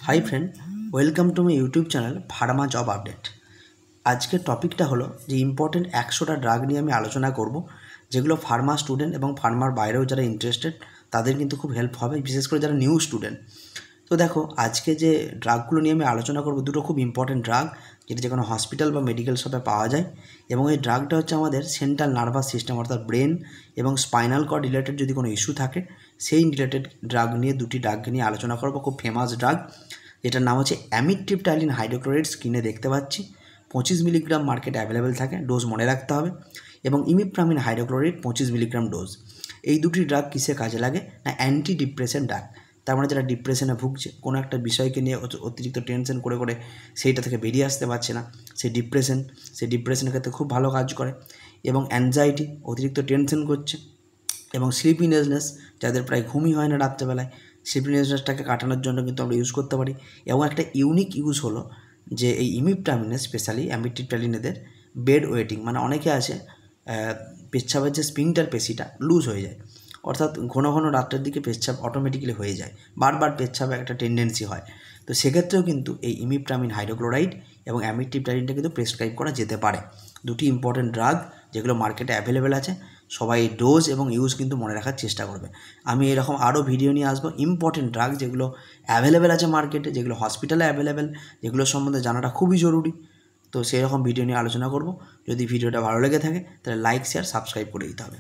High friend welcome to my YouTube channel pharma job update. आज के टपिकटा हलो जो इम्पोर्टेंट 100टा ड्राग निये आमी आलोचना करब जेगुलो फार्मा स्टूडेंट और फार्मार बाइरेও যারা इंटरेस्टेड তাদের কিন্তু খুব হেল্প হবে, বিশেষ করে যারা নিউ স্টুডেন্ট। তো দেখো আজকে যে ড্রাগগুলো নিয়ে আমি আলোচনা করব দুটো খুব ইম্পর্টেন্ট ড্রাগ, যেটা যে কোনো হসপিটাল বা মেডিকেল শপে পাওয়া যায়। এবং এই ড্রাগটা হচ্ছে আমাদের সেন্ট্রাল নার্ভাস সিস্টেম অর্থাৎ ব্রেন এবং স্পাইনাল কর্ড রিলেটেড যদি কোনো ইস্যু থাকে সেই রিলেটেড ড্রাগ নিয়ে দুটি ড্রাগ নিয়ে আলোচনা করব। খুব ফেমাস ড্রাগ, যেটার নাম হচ্ছে অ্যামিট্রিপটাইলিন হাইড্রোক্লোরাইড। স্ক্রিনে দেখতে পাচ্ছি 25 মিলিগ্রাম মার্কেটে অ্যাভেলেবেল থাকে, ডোজ মনে রাখতে হবে। এবং ইমিপ্রামিন হাইড্রোক্লোরাইড 25 মিলিগ্রাম ডোজ। এই দুটি ড্রাগ কিসে কাজে লাগে না অ্যান্টি ডিপ্রেশন ড্রাগ। তার মানে যারা ডিপ্রেশনে ভুগছে, কোনো একটা বিষয়কে নিয়ে অতিরিক্ত টেনশন করে করে সেইটা থেকে বেরিয়ে আসতে পারছে না, সেই ডিপ্রেশনের ক্ষেত্রে খুব ভালো কাজ করে। এবং অ্যাংজাইটি, অতিরিক্ত টেনশন করছে, এবং স্লিপিনেসনেস, যাদের প্রায় ঘুমই হয় না রাত্রেবেলায়, স্লিপিনেসনেসটাকে কাটানোর জন্য কিন্তু আমরা ইউজ করতে পারি। এবং একটা ইউনিক ইউজ হলো যে এই ইমিপ্রামিনে স্পেশালি অ্যামিট্রিপটাইলিনেদের বেড ওয়েটিং, মানে অনেকে আছে পেচ্ছাপের যে স্পিংটার পেশিটা লুজ হয়ে যায়, অর্থাৎ ঘন ঘন রাত্রের দিকে পেচ্ছাপ অটোমেটিক্যালি হয়ে যায়, বারবার পেচ্ছাপে একটা টেন্ডেন্সি হয়। তো সেক্ষেত্রেও কিন্তু এই ইমিপ্রামিন হাইড্রোক্লোরাইড এবং অ্যামিট্রিপটাইলিনটা কিন্তু প্রেসক্রাইব করা যেতে পারে। দুটি ইম্পর্টেন্ট ড্রাগ যেগুলো মার্কেটে অ্যাভেলেবেল আছে। সবাই ডোজ এবং ইউজ কিন্তু মনে রাখার চেষ্টা করবে। আমি এরকম আরও ভিডিও নিয়ে আসবো ইম্পর্টেন্ট ড্রাগ যেগুলো অ্যাভেলেবেল আছে মার্কেটে, যেগুলো হসপিটালে অ্যাভেলেবেল, যেগুলোর সম্বন্ধে জানাটা খুবই জরুরি। তো সেই রকম ভিডিও নিয়ে আলোচনা করব। যদি ভিডিওটা ভালো লেগে থাকে তাহলে লাইক, শেয়ার, সাবস্ক্রাইব করে দিতে হবে।